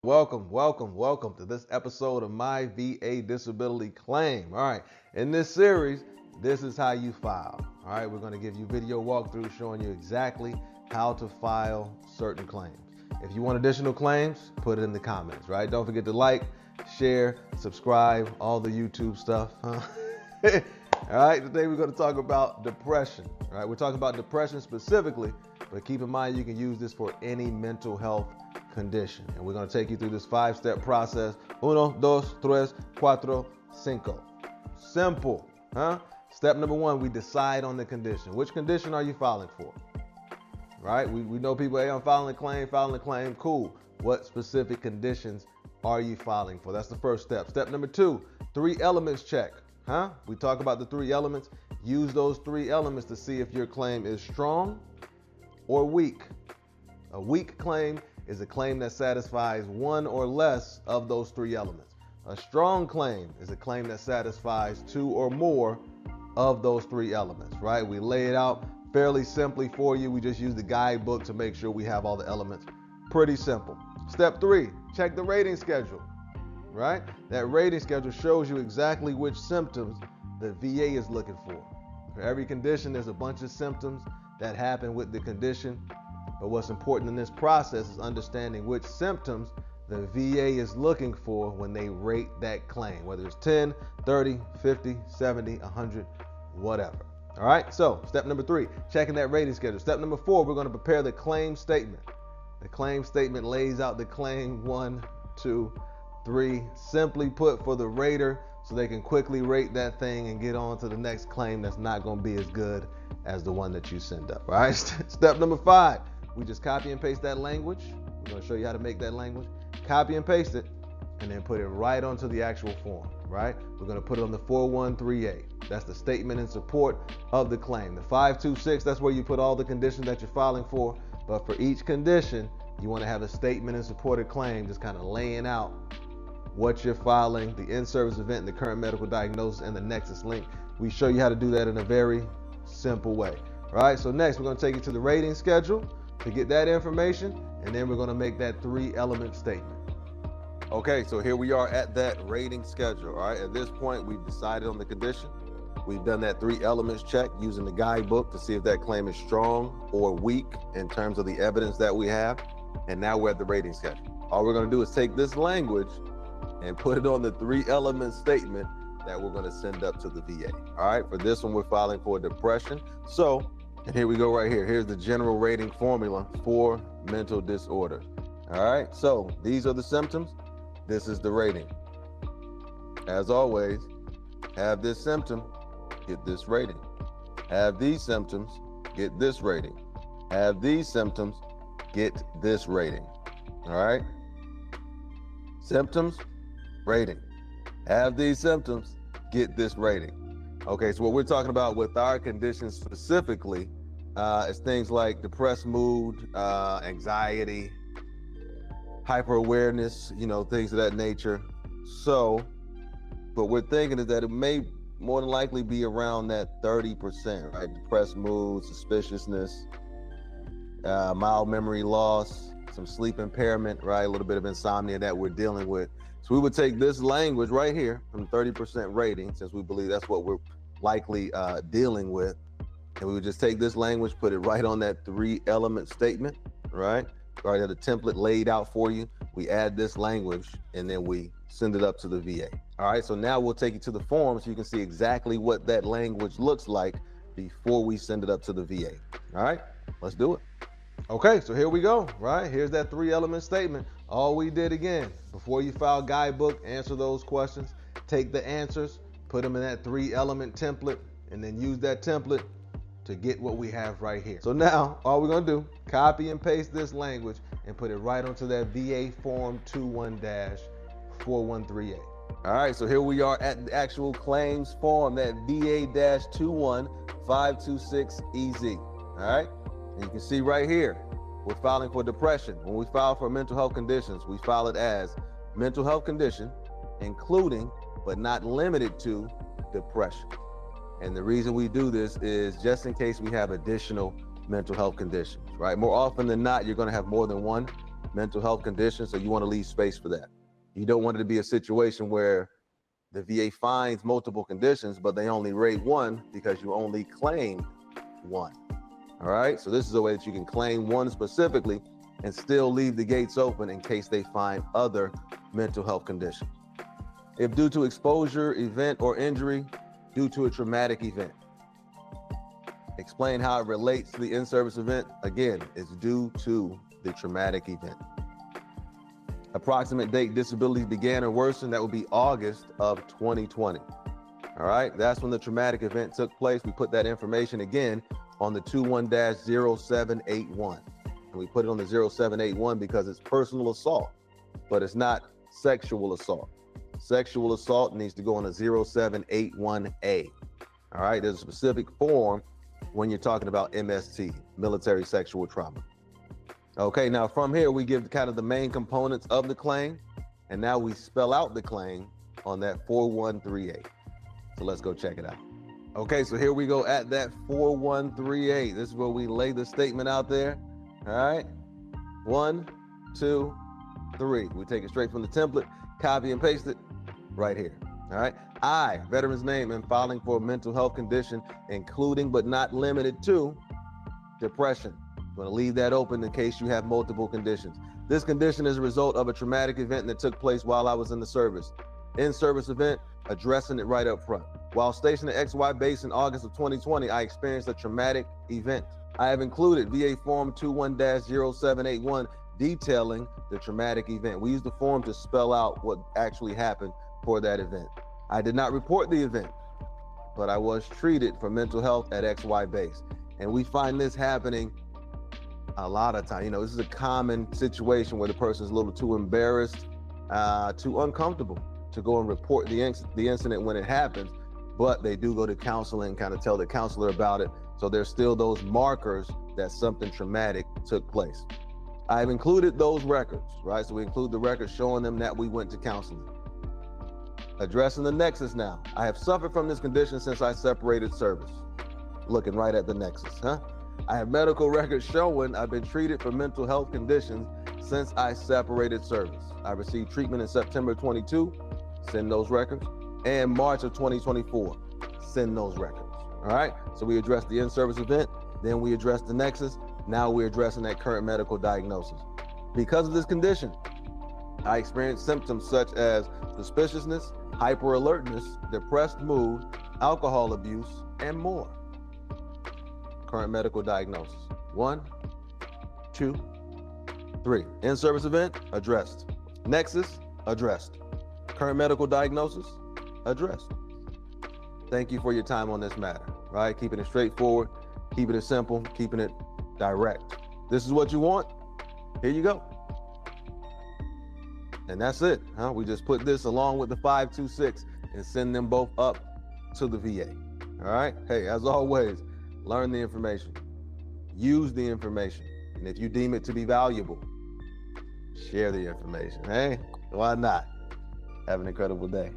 welcome to this episode of my VA disability claim. All right, in this series, this is how you file. All right, we're going to give you video walkthroughs showing you exactly how to file certain claims. If you want additional claims, put it in the comments, right? Don't forget to like, share, subscribe, all the YouTube stuff. Huh? All right, today we're going to talk about depression. All right, we're talking about depression specifically, but keep in mind you can use this for any mental health condition. And we're going to take you through this 5-step process. 1, 2, 3, 4, 5. Simple, huh? Step number 1, we decide on the condition. Which condition are you filing for? Right? We know people, hey, I'm filing a claim, cool. What specific conditions are you filing for? That's the first step. Step number 2, 3 elements check. Huh? We talk about the 3 elements. Use those 3 elements to see if your claim is strong or weak. A weak claim is a claim that satisfies 1 or less of those 3 elements. A strong claim is a claim that satisfies 2 or more of those 3 elements, right? We lay it out fairly simply for you. We just use the guidebook to make sure we have all the elements. Pretty simple. Step 3, check the rating schedule, right? That rating schedule shows you exactly which symptoms the VA is looking for. For every condition, there's a bunch of symptoms that happen with the condition. But what's important in this process is understanding which symptoms the VA is looking for when they rate that claim, whether it's 10, 30, 50, 70, 100, whatever. All right, so step number 3, checking that rating schedule. Step number 4, we're going to prepare the claim statement. The claim statement lays out the claim 1, 2, 3, simply put for the rater so they can quickly rate that thing and get on to the next claim that's not going to be as good as the one that you send up. All right, step number 5. We just copy and paste that language. We're going to show you how to make that language. Copy and paste it, and then put it right onto the actual form, right? We're going to put it on the 413A. That's the statement in support of the claim. The 526, that's where you put all the conditions that you're filing for. But for each condition, you want to have a statement in support of claim, just kind of laying out what you're filing, the in-service event, the current medical diagnosis, and the Nexus link. We show you how to do that in a very simple way. All right, so next we're going to take you to the rating schedule to get that information, and then we're going to make that 3-element statement. Okay, so here we are at that rating schedule. All right, at this point, we've decided on the condition. We've done that 3 elements check using the guidebook to see if that claim is strong or weak in terms of the evidence that we have. And now we're at the rating schedule. All we're going to do is take this language and put it on the 3-element statement that we're going to send up to the VA. All right, for this one, we're filing for depression. So, and here we go right here. Here's the general rating formula for mental disorder. All right, so these are the symptoms. This is the rating. As always, have this symptom, get this rating. Have these symptoms, get this rating. Have these symptoms, get this rating. All right? Symptoms, rating. Have these symptoms, get this rating. Okay, so what we're talking about with our conditions specifically is things like depressed mood, anxiety, hyper-awareness, things of that nature. So, what we're thinking is that it may more than likely be around that 30%, right? Depressed mood, suspiciousness, mild memory loss, some sleep impairment, right? A little bit of insomnia that we're dealing with. So we would take this language right here from 30% rating, since we believe that's what we're likely dealing with. And we would just take this language, put it right on that 3-element statement, right? Already have the template laid out for you. We add this language and then we send it up to the VA. All right, so now we'll take you to the form so you can see exactly what that language looks like before we send it up to the VA. All right, let's do it. Okay, so here we go, right? Here's that 3-element statement. All we did again, before you file guidebook, answer those questions, take the answers, put them in that 3-element template, and then use that template to get what we have right here. So now, all we're gonna do, copy and paste this language and put it right onto that VA form 21-413A. All right, so here we are at the actual claims form, that VA-21526EZ. All right, and you can see right here, we're filing for depression. When we file for mental health conditions, we file it as mental health condition, including but not limited to depression. And the reason we do this is just in case we have additional mental health conditions, right? More often than not, you're going to have more than one mental health condition, so you want to leave space for that. You don't want it to be a situation where the VA finds multiple conditions, but they only rate one because you only claimed one. All right, so this is a way that you can claim one specifically and still leave the gates open in case they find other mental health conditions. If due to exposure, event, or injury, due to a traumatic event. Explain how it relates to the in-service event. Again, it's due to the traumatic event. Approximate date disabilities began or worsened, that would be August of 2020. All right, that's when the traumatic event took place. We put that information again on the 21-0781. And we put it on the 0781 because it's personal assault, but it's not sexual assault. Sexual assault needs to go on a 0781A. All right, there's a specific form when you're talking about MST, military sexual trauma. Okay, now from here, we give kind of the main components of the claim, and now we spell out the claim on that 4138. So let's go check it out. Okay, so here we go at that 4138. This is where we lay the statement out there. All right, 1, 2, 3. We take it straight from the template, copy and paste it right here. All right, I, veteran's name, am filing for a mental health condition, including but not limited to depression. I'm going to leave that open in case you have multiple conditions. This condition is a result of a traumatic event that took place while I was in the service. In-service event, addressing it right up front. While stationed at XY base in August of 2020, I experienced a traumatic event. I have included VA Form 21-0781 detailing the traumatic event. We used the form to spell out what actually happened for that event. I did not report the event, but I was treated for mental health at XY base. And we find this happening a lot of time. You know, this is a common situation where the person is a little too embarrassed, too uncomfortable to go and report the incident when it happens, but they do go to counseling, kind of tell the counselor about it. So there's still those markers that something traumatic took place. I've included those records, right? So we include the records showing them that we went to counseling. Addressing the nexus now. I have suffered from this condition since I separated service. Looking right at the nexus, huh? I have medical records showing I've been treated for mental health conditions since I separated service. I received treatment in September 22, send those records, and March of 2024, send those records. All right, so we address the in-service event, then we address the nexus, now we're addressing that current medical diagnosis. Because of this condition, I experienced symptoms such as suspiciousness, hyper-alertness, depressed mood, alcohol abuse, and more. Current medical diagnosis. 1, 2, 3. In-service event, addressed. Nexus, addressed. Current medical diagnosis, addressed. Thank you for your time on this matter, right? Keeping it straightforward, keeping it simple, keeping it direct. This is what you want, here you go. And that's it, huh? We just put this along with the 526 and send them both up to the VA, all right? Hey, as always, learn the information, use the information, and if you deem it to be valuable, share the information. Hey, why not? Have an incredible day.